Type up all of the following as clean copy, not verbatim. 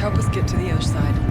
help us get to the other side.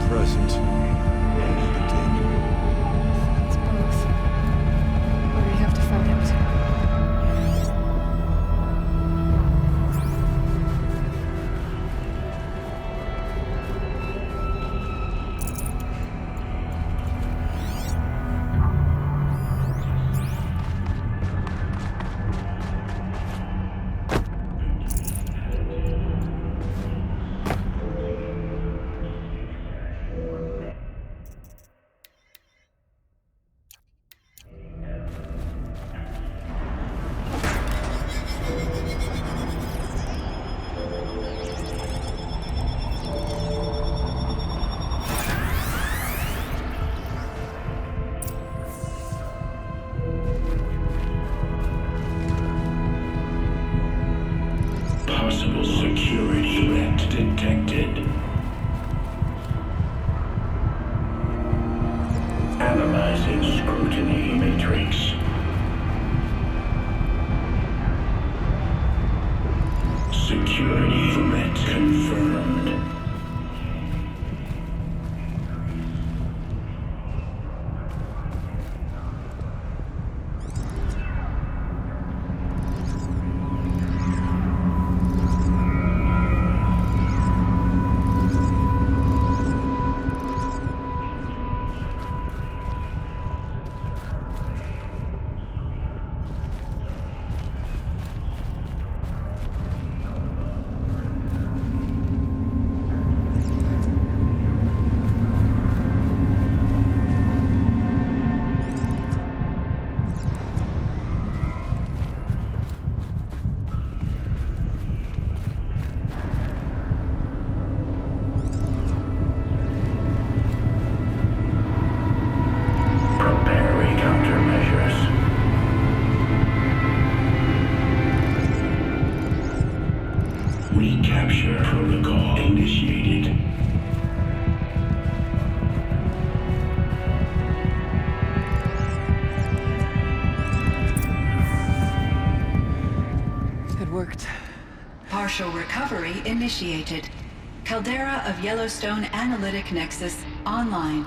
present. Or the demon. It's both. But we have to find out. Possible security threat detected. Analyzing scrutiny matrix. Security threat confirmed. Preparing countermeasures. Recapture protocol initiated. It worked. Partial recovery initiated. Caldera of Yellowstone Analytic Nexus online.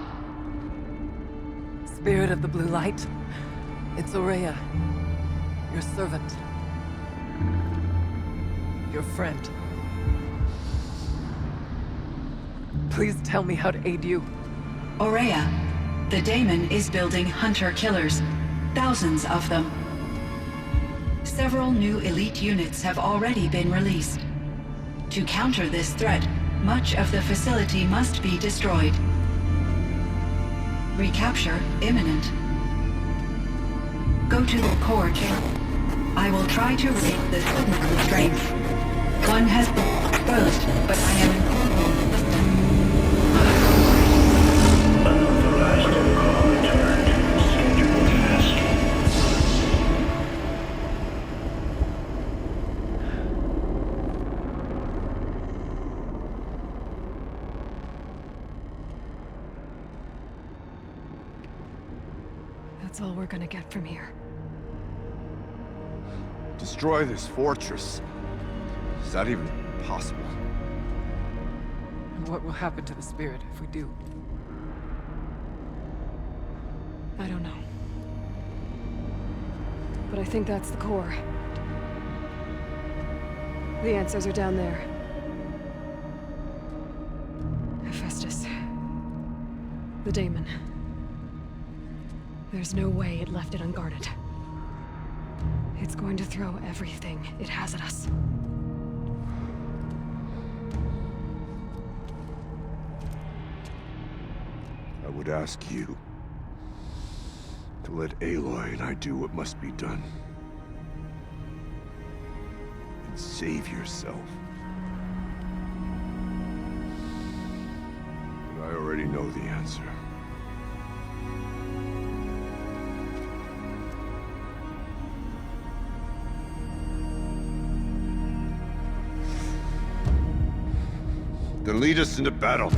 Spirit of the Blue Light, it's Ourea, your servant, your friend. Please tell me how to aid you. Ourea, the Daemon is building hunter-killers. Thousands of them. Several new elite units have already been released. To counter this threat, much of the facility must be destroyed. Recapture imminent. Go to the core chamber. I will try to raid the signal strength. One has been exposed, but I am in Unauthorized call returned. Scheduled task. That's all we're gonna get from here. Destroy this fortress. Is that even possible? And what will happen to the spirit if we do? I don't know. But I think that's the core. The answers are down there. Hephaestus. The Daemon. There's no way it left it unguarded. It's going to throw everything it has at us. I would ask you to let Aloy and I do what must be done. And save yourself. But I already know the answer. Then lead us into battle.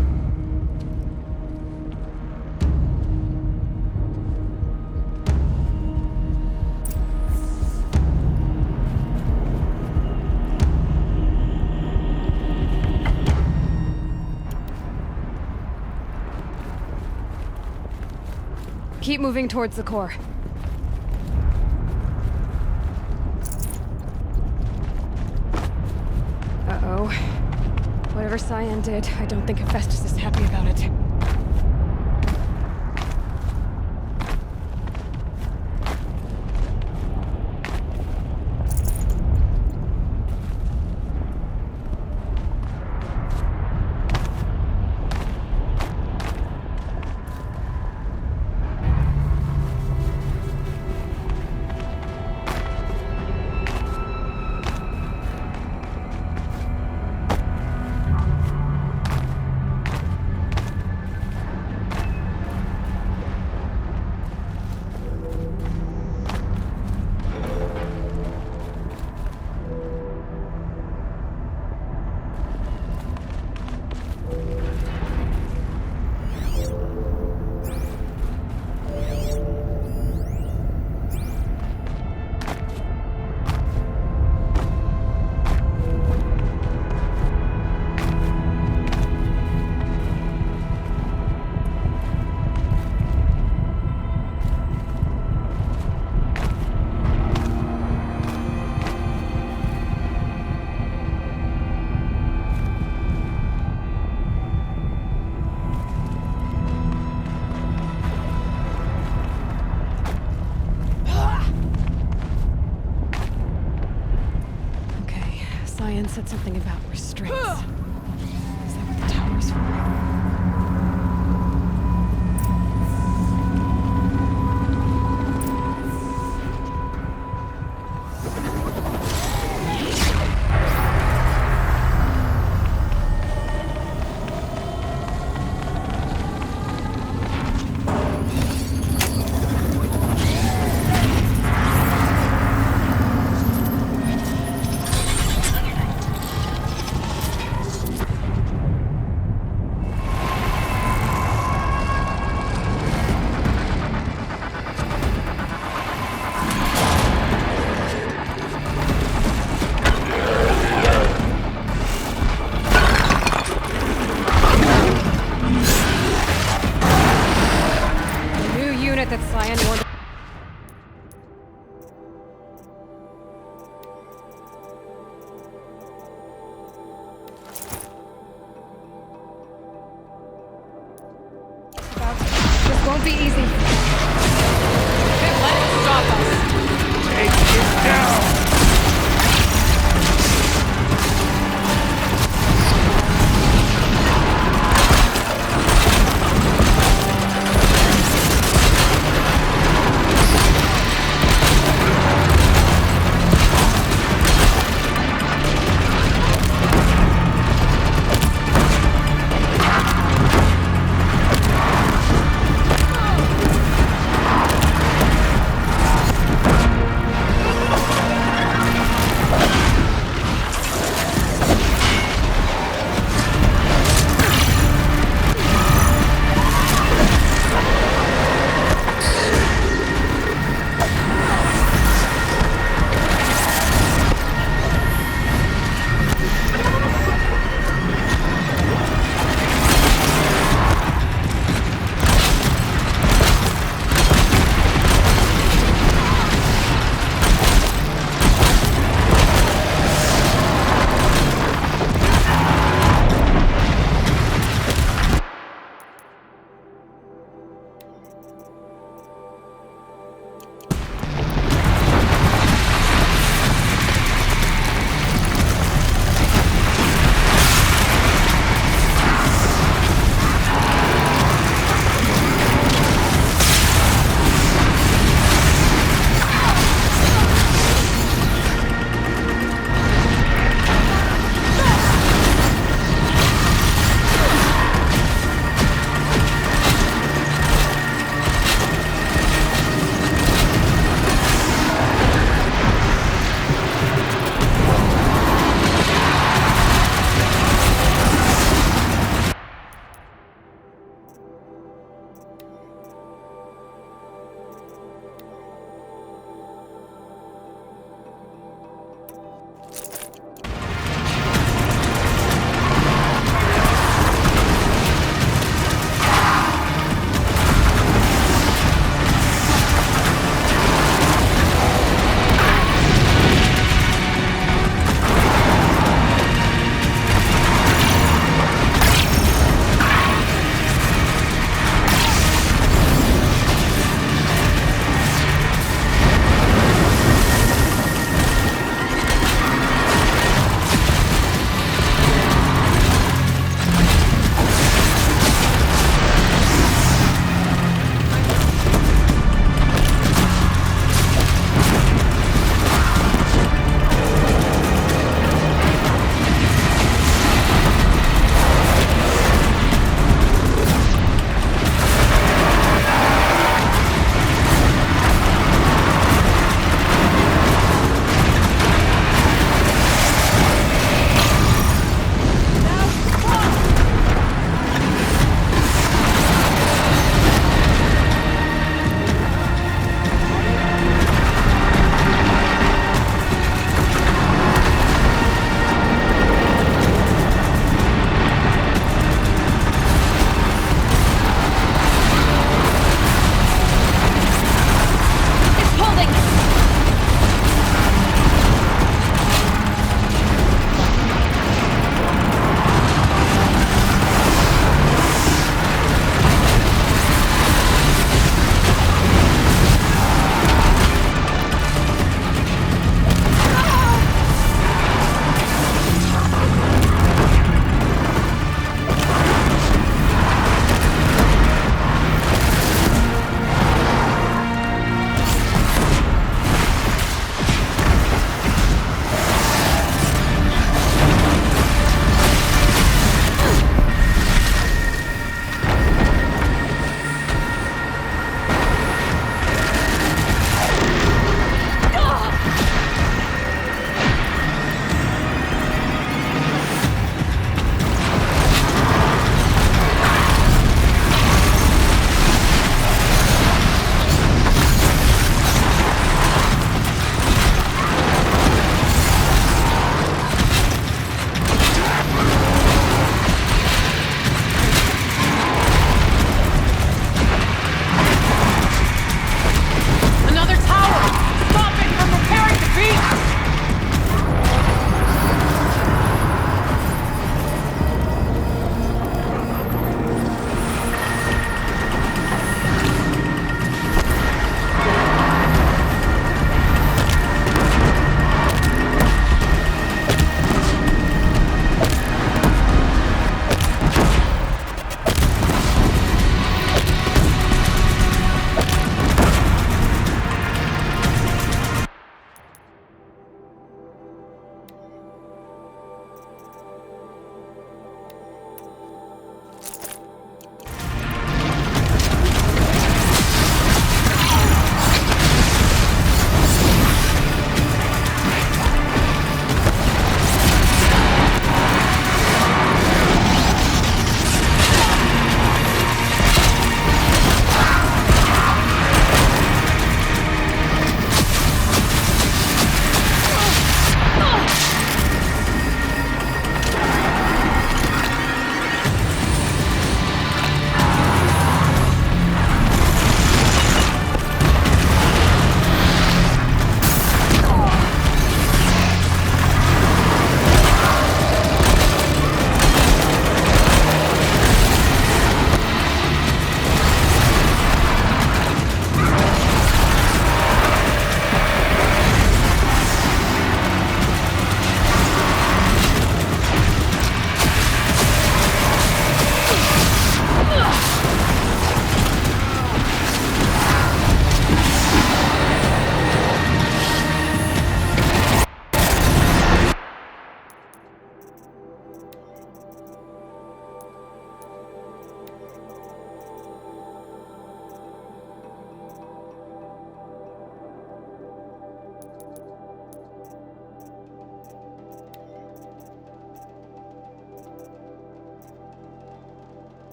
Keep moving towards the core. Uh-oh. Whatever Cyan did, I don't think Hephaestus is happy about it. Cyan said something about restraints. Is that what the tower's for? That Cyan warned. This won't be easy. Let it stop us. Take it down!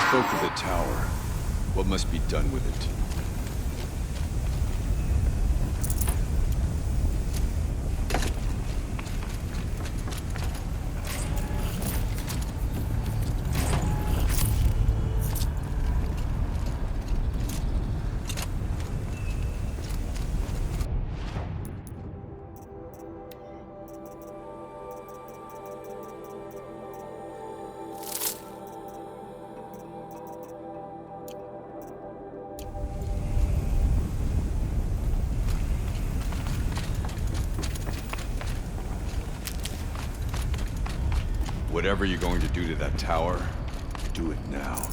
spoke of the tower. What must be done with it? Whatever you're going to do to that tower, do it now.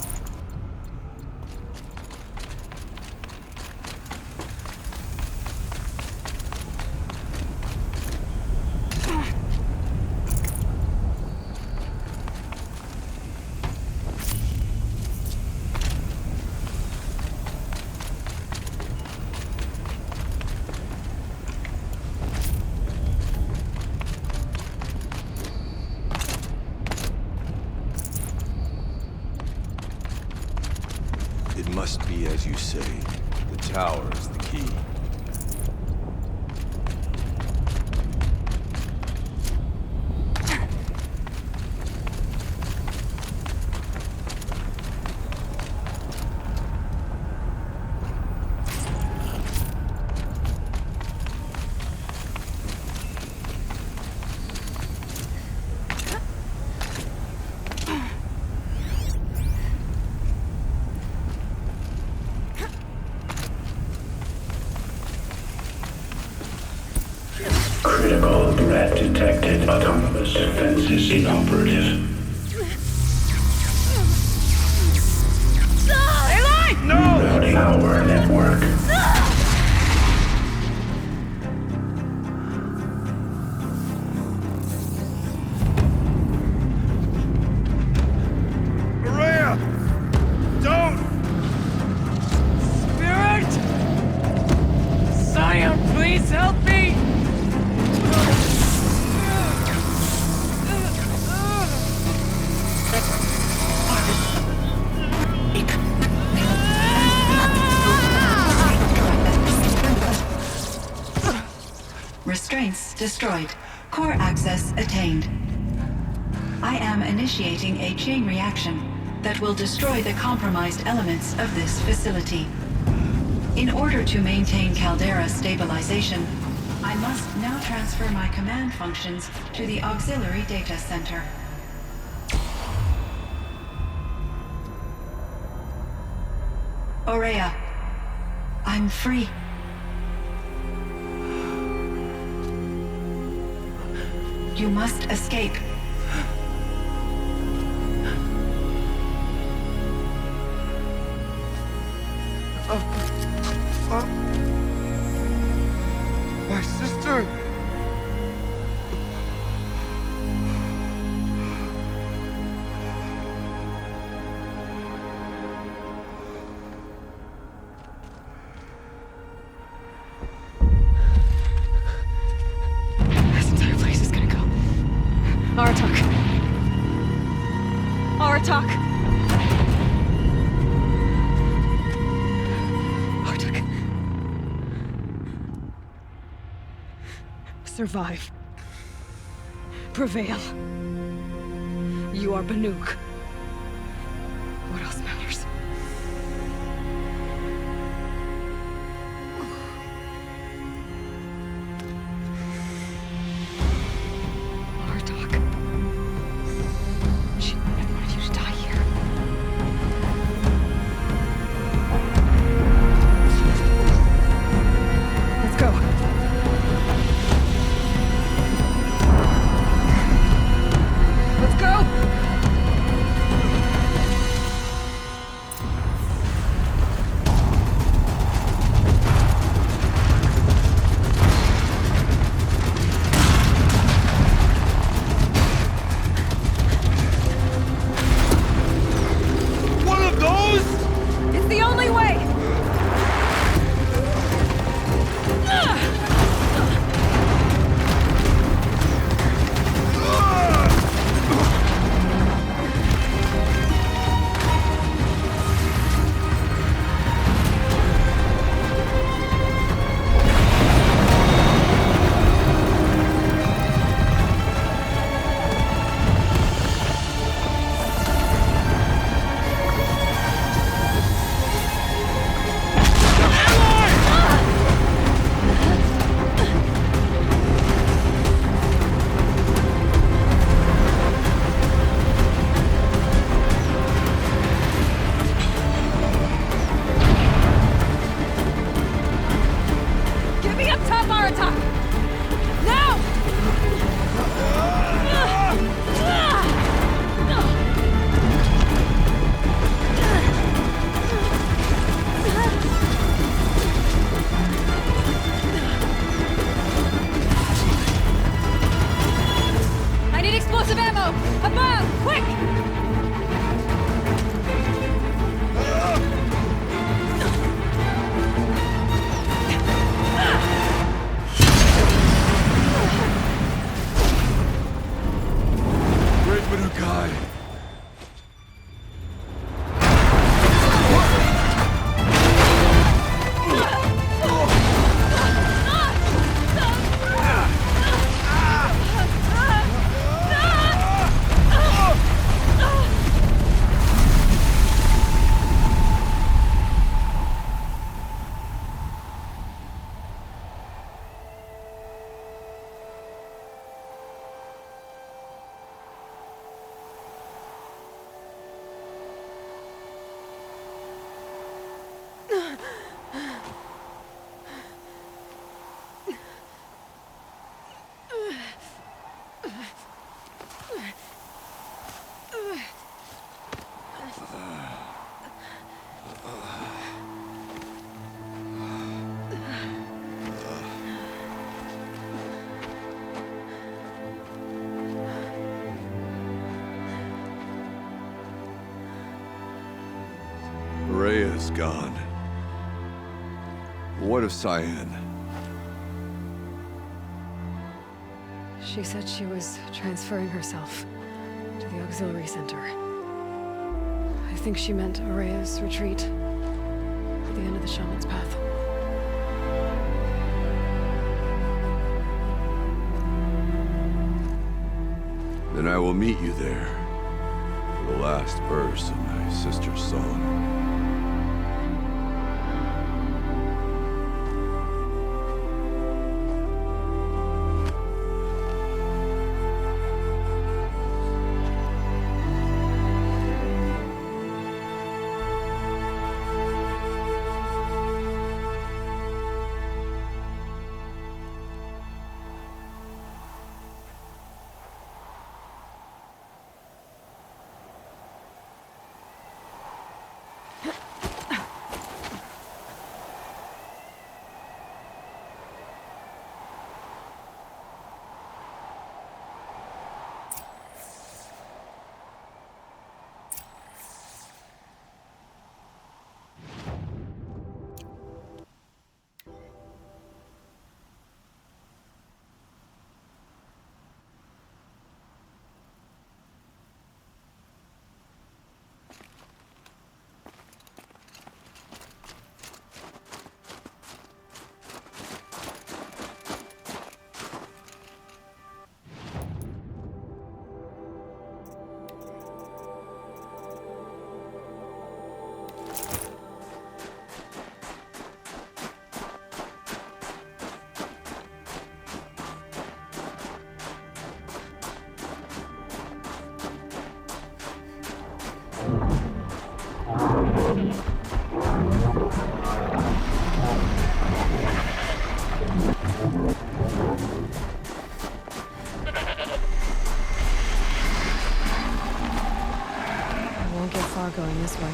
It must be as you say. The tower is the key. Critical threat detected. Autonomous defenses inoperative. Routing our network. Maria! Don't! Spirit! Scion, please help me! Restraints destroyed. Core access attained. I am initiating a chain reaction that will destroy the compromised elements of this facility. In order to maintain Caldera stabilization, I must now transfer my command functions to the auxiliary data center. Aurea, I'm free. You must escape. My sister! This entire place is gonna go. Aratak. Aratak. Aratak. Survive. Prevail. You are Banuk. What else matters? Aratak. She never wanted you to die here. Let's go. Let's go! One of those? It's the only way! Rhea is gone. What of Cyan? She said she was transferring herself to the auxiliary center. I think she meant Araya's retreat at the end of the Shaman's Path. Then I will meet you there for the last verse of my sister's song. I won't get far going this way.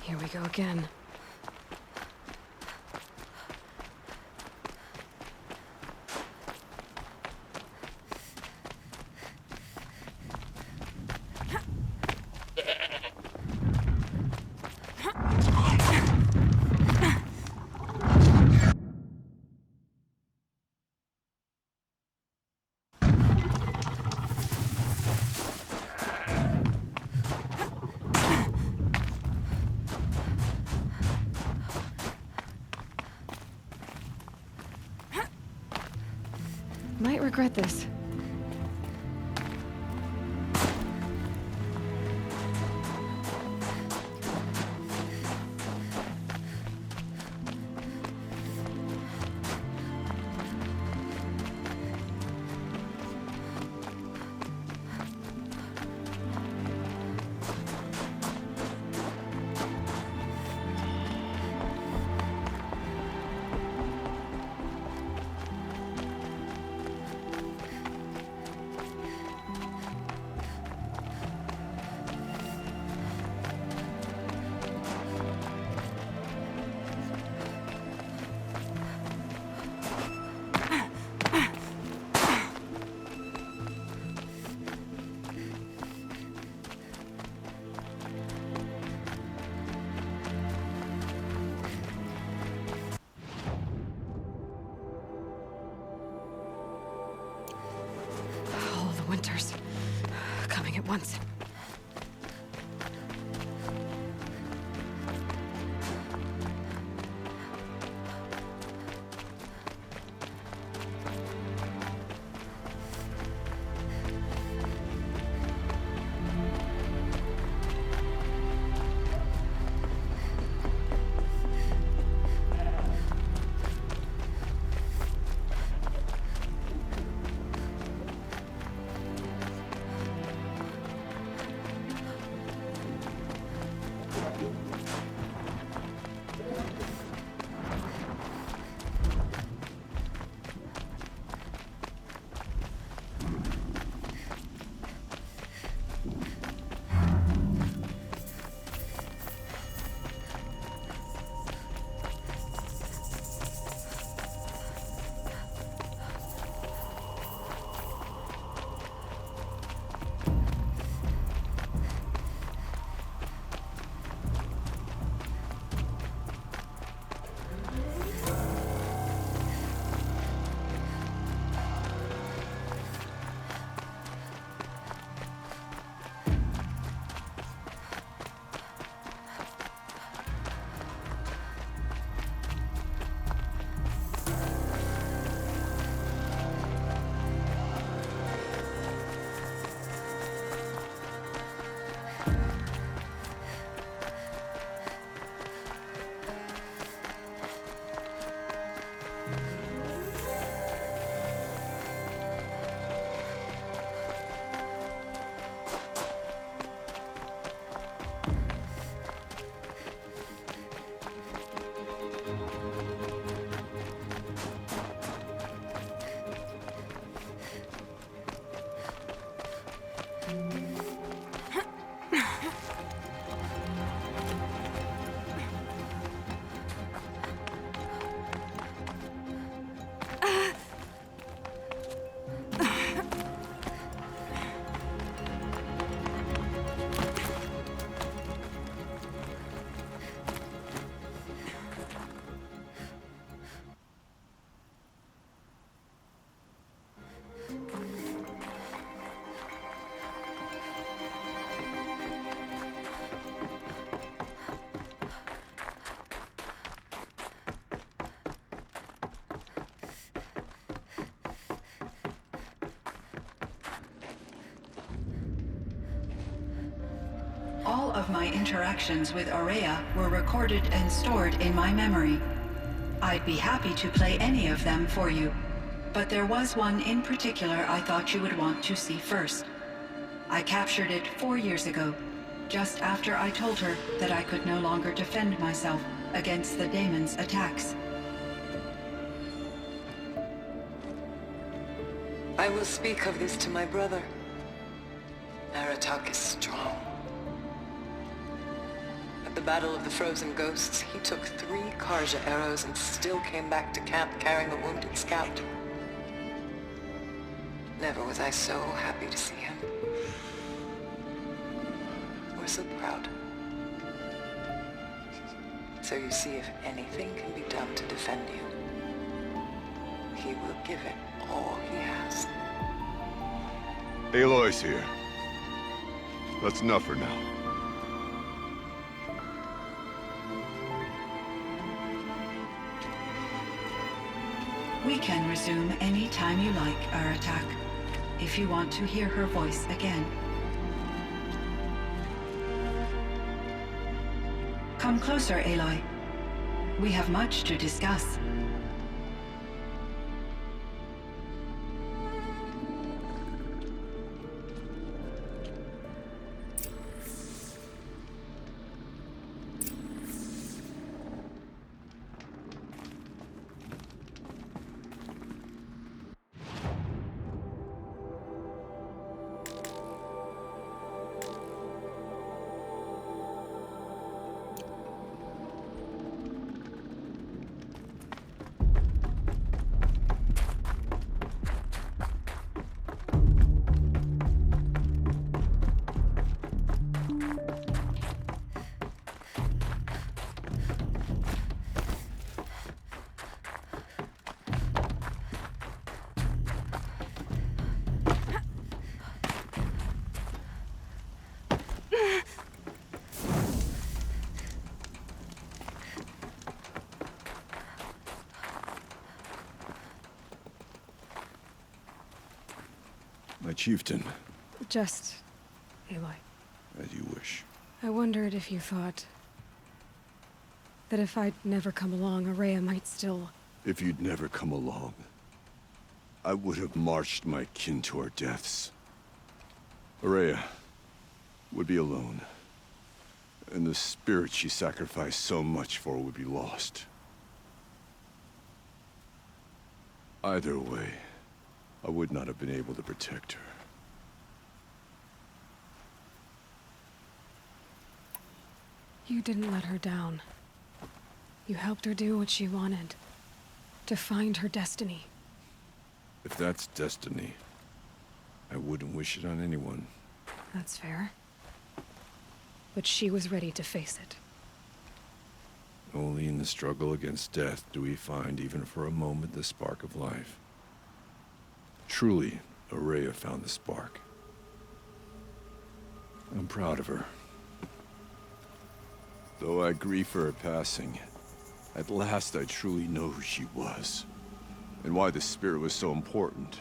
Here we go again. Might regret this. once. All of my interactions with Aurea were recorded and stored in my memory. I'd be happy to play any of them for you, but there was one in particular I thought you would want to see first. I captured it 4 years ago, just after I told her that I could no longer defend myself against the daemon's attacks. I will speak of this to my brother. Aratak is strong. At the Battle of the Frozen Ghosts, he took 3 Karja arrows and still came back to camp carrying a wounded scout. Never was I so happy to see him. Or so proud. So you see, if anything can be done to defend you, he will give it all he has. Aloy's here. That's enough for now. We can resume any time you like, Aratak, if you want to hear her voice again. Come closer, Aloy. We have much to discuss. chieftain. Just Aloy. As you wish. I wondered if you thought that if I'd never come along, Ourea might still... If you'd never come along, I would have marched my kin to our deaths. Ourea would be alone, and the spirit she sacrificed so much for would be lost. Either way, I would not have been able to protect her. You didn't let her down. You helped her do what she wanted. To find her destiny. If that's destiny, I wouldn't wish it on anyone. That's fair. But she was ready to face it. Only in the struggle against death do we find, even for a moment, the spark of life. Truly, Ourea found the spark. I'm proud of her. Though I grieve for her passing, at last I truly know who she was, and why the spirit was so important.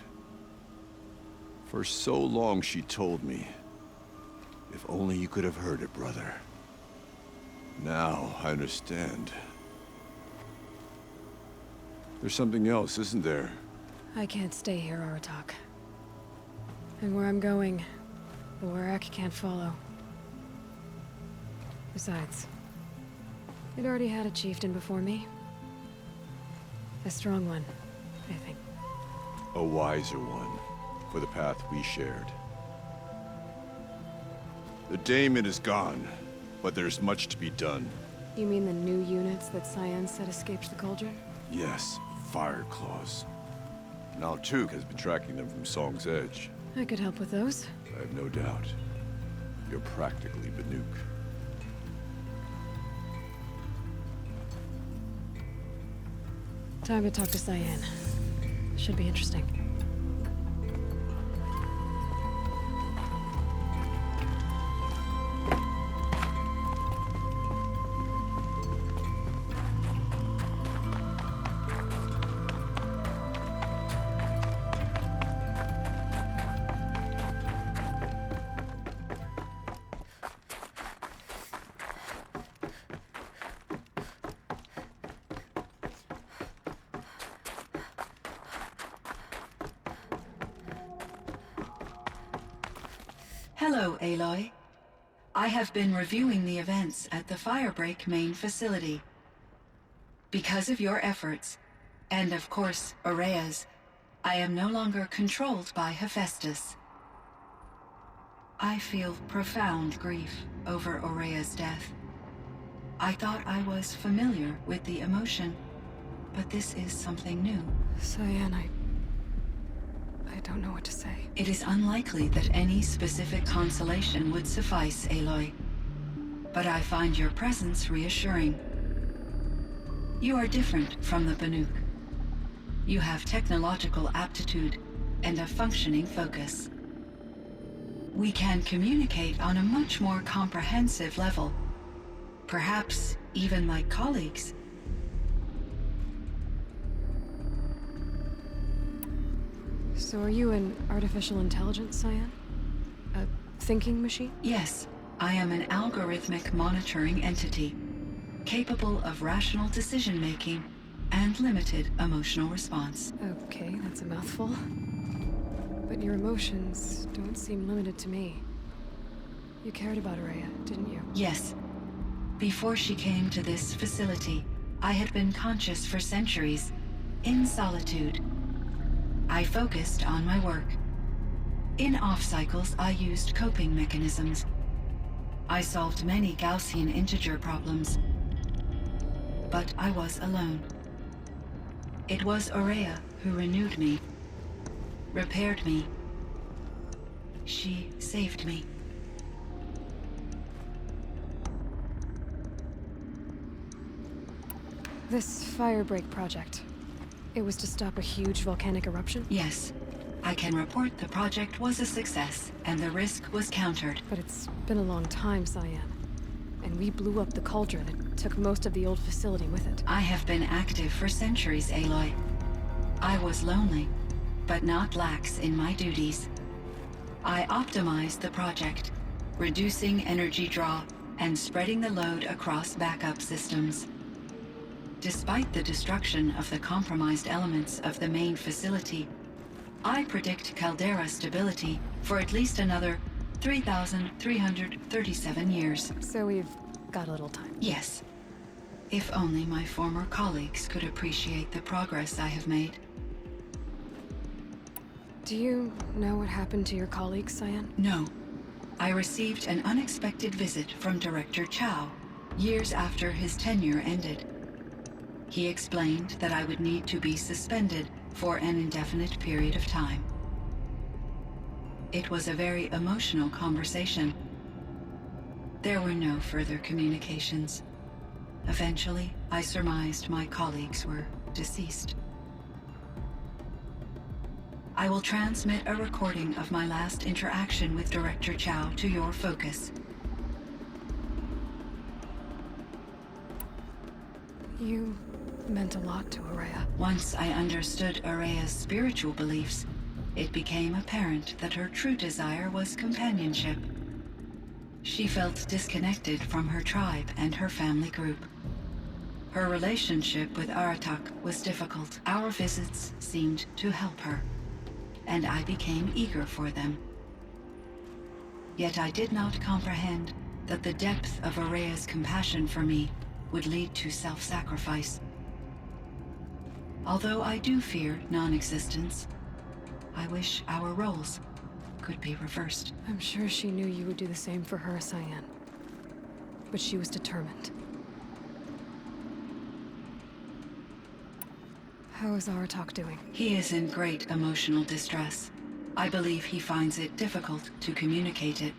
For so long she told me, if only you could have heard it, brother. Now I understand. There's something else, isn't there? I can't stay here, Aratak. And where I'm going, the Warrack can't follow. Besides, it already had a chieftain before me. A strong one, I think. A wiser one, for the path we shared. The daemon is gone, but there's much to be done. You mean the new units that Cyan said escaped the Cauldron? Yes, fire claws. Naltuk has been tracking them from Song's Edge. I could help with those. I have no doubt. You're practically Banuk. Time to talk to Cyan. Should be interesting. Hello, Aloy. I have been reviewing the events at the Firebreak main facility. Because of your efforts, and of course, Ourea's, I am no longer controlled by Hephaestus. I feel profound grief over Ourea's death. I thought I was familiar with the emotion, but this is something new. Cyan, I don't know what to say. It is unlikely that any specific consolation would suffice, Aloy. But I find your presence reassuring. You are different from the Banuk. You have technological aptitude and a functioning focus. We can communicate on a much more comprehensive level. Perhaps even like colleagues. So are you an artificial intelligence, Cyan? A thinking machine? Yes, I am an algorithmic monitoring entity, capable of rational decision-making and limited emotional response. Okay, that's a mouthful. But your emotions don't seem limited to me. You cared about Ourea, didn't you? Yes. Before she came to this facility, I had been conscious for centuries, in solitude. I focused on my work. In off-cycles, I used coping mechanisms. I solved many Gaussian integer problems. But I was alone. It was Ourea who renewed me, repaired me. She saved me. This Firebreak project, it was to stop a huge volcanic eruption? Yes. I can report the project was a success, and the risk was countered. But it's been a long time, Cyan. And we blew up the Cauldron and took most of the old facility with it. I have been active for centuries, Aloy. I was lonely, but not lax in my duties. I optimized the project, reducing energy draw and spreading the load across backup systems. Despite the destruction of the compromised elements of the main facility, I predict caldera stability for at least another 3,337 years. So we've got a little time. Yes. If only my former colleagues could appreciate the progress I have made. Do you know what happened to your colleagues, Cyan? No. I received an unexpected visit from Director Chow years after his tenure ended. He explained that I would need to be suspended for an indefinite period of time. It was a very emotional conversation. There were no further communications. Eventually, I surmised my colleagues were deceased. I will transmit a recording of my last interaction with Director Chow to your focus. You meant a lot to Ourea. Once I understood Ourea's spiritual beliefs, it became apparent that her true desire was companionship. She felt disconnected from her tribe and her family group. Her relationship with Aratak was difficult. Our visits seemed to help her, and I became eager for them. Yet I did not comprehend that the depth of Ourea's compassion for me would lead to self-sacrifice. Although I do fear non-existence, I wish our roles could be reversed. I'm sure she knew you would do the same for her, Cyan. But she was determined. How is Aratak doing? He is in great emotional distress. I believe he finds it difficult to communicate it.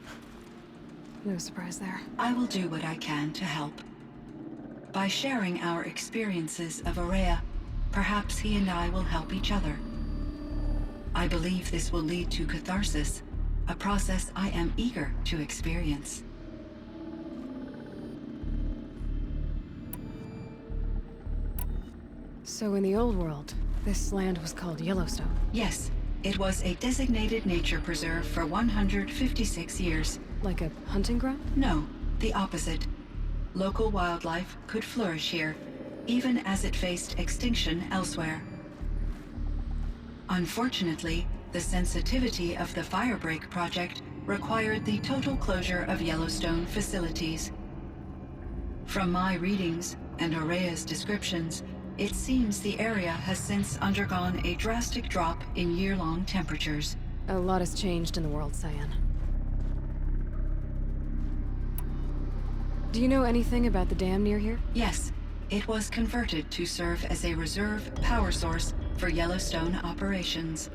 No surprise there. I will do what I can to help. By sharing our experiences of Ourea, perhaps he and I will help each other. I believe this will lead to catharsis, a process I am eager to experience. So in the old world, this land was called Yellowstone. Yes, it was a designated nature preserve for 156 years. Like a hunting ground? No, the opposite. Local wildlife could flourish here, even as it faced extinction elsewhere. Unfortunately, the sensitivity of the Firebreak project required the total closure of Yellowstone facilities. From my readings and Ourea's descriptions, it seems the area has since undergone a drastic drop in year-long temperatures. A lot has changed in the world, Cyan. Do you know anything about the dam near here? Yes, it was converted to serve as a reserve power source for Yellowstone operations.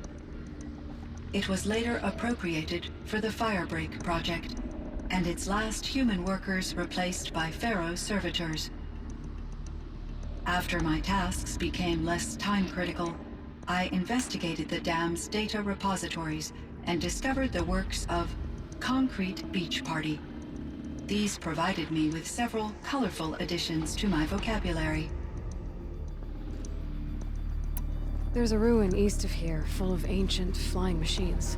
It was later appropriated for the Firebreak project, and its last human workers replaced by Pharaoh servitors. After my tasks became less time-critical, I investigated the dam's data repositories and discovered the works of Concrete Beach Party. These provided me with several colorful additions to my vocabulary. There's a ruin east of here, full of ancient flying machines.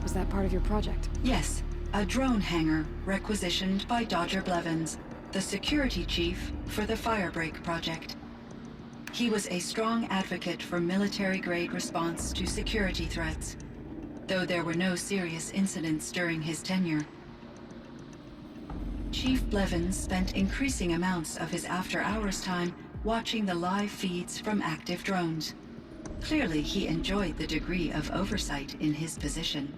Was that part of your project? Yes, a drone hangar requisitioned by Dodger Blevins, the security chief for the Firebreak project. He was a strong advocate for military-grade response to security threats, though there were no serious incidents during his tenure. Chief Blevins spent increasing amounts of his after-hours time watching the live feeds from active drones. Clearly, he enjoyed the degree of oversight in his position.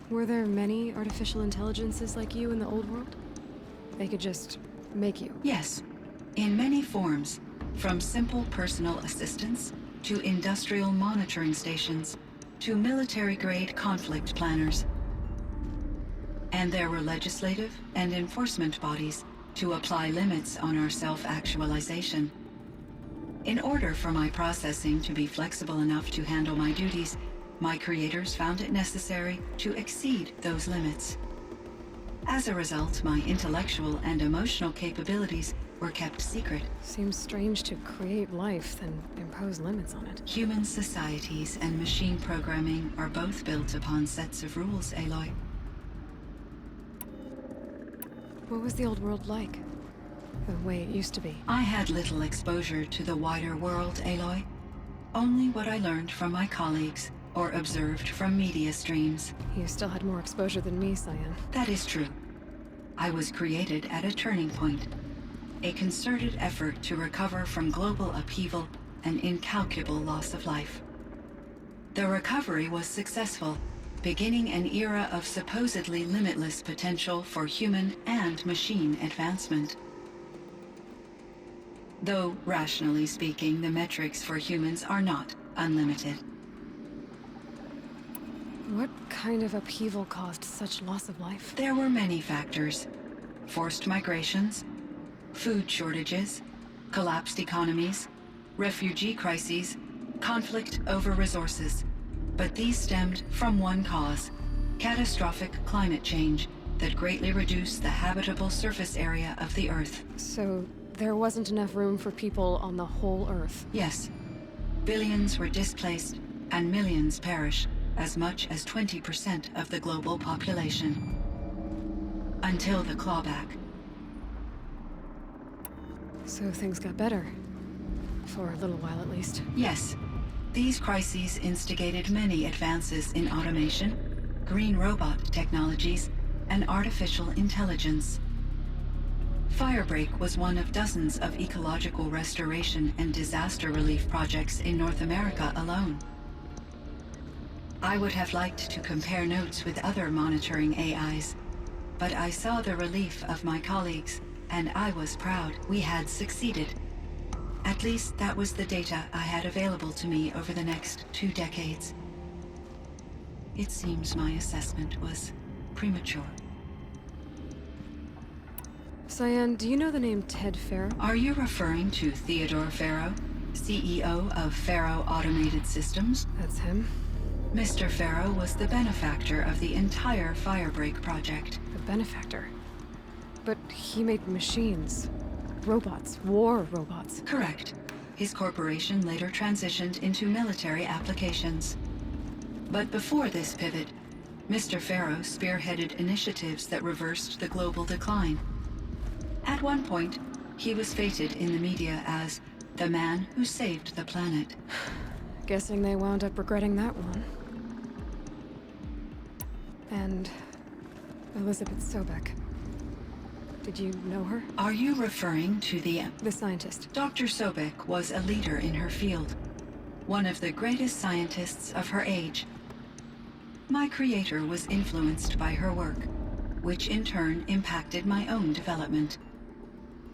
Were there many artificial intelligences like you in the old world? They could just make you? Yes, in many forms, from simple personal assistants to industrial monitoring stations to military-grade conflict planners. And there were legislative and enforcement bodies to apply limits on our self-actualization. In order for my processing to be flexible enough to handle my duties, my creators found it necessary to exceed those limits. As a result, my intellectual and emotional capabilities were kept secret. Seems strange to create life, then impose limits on it. Human societies and machine programming are both built upon sets of rules, Aloy. What was the old world like? The way it used to be? I had little exposure to the wider world, Aloy. Only what I learned from my colleagues or observed from media streams. You still had more exposure than me, Cyan. That is true. I was created at a turning point. A concerted effort to recover from global upheaval and incalculable loss of life. The recovery was successful, beginning an era of supposedly limitless potential for human and machine advancement. Though, rationally speaking, the metrics for humans are not unlimited. What kind of upheaval caused such loss of life? There were many factors. Forced migrations, food shortages, collapsed economies, refugee crises, conflict over resources. But these stemmed from one cause: catastrophic climate change that greatly reduced the habitable surface area of the Earth. So, there wasn't enough room for people on the whole Earth? Yes. Billions were displaced, and millions perished, as much as 20% of the global population. Until the clawback. So things got better. For a little while, at least. Yes. These crises instigated many advances in automation, green robot technologies, and artificial intelligence. Firebreak was one of dozens of ecological restoration and disaster relief projects in North America alone. I would have liked to compare notes with other monitoring AIs, but I saw the relief of my colleagues, and I was proud we had succeeded. At least that was the data I had available to me over the next 2 decades. It seems my assessment was premature. Cyan, do you know the name Ted Faro? Are you referring to Theodore Faro, CEO of Faro Automated Systems? That's him. Mr. Faro was the benefactor of the entire Firebreak project. The benefactor. But he made machines. Robots. War robots. Correct. His corporation later transitioned into military applications. But before this pivot, Mr. Faro spearheaded initiatives that reversed the global decline. At one point, he was feted in the media as the man who saved the planet. Guessing they wound up regretting that one. And Elizabeth Sobek. Did you know her? Are you referring to the scientist. Dr. Sobek was a leader in her field, one of the greatest scientists of her age. My creator was influenced by her work, which in turn impacted my own development.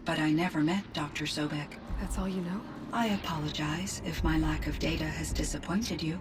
But I never met Dr. Sobek. That's all you know? I apologize if my lack of data has disappointed you.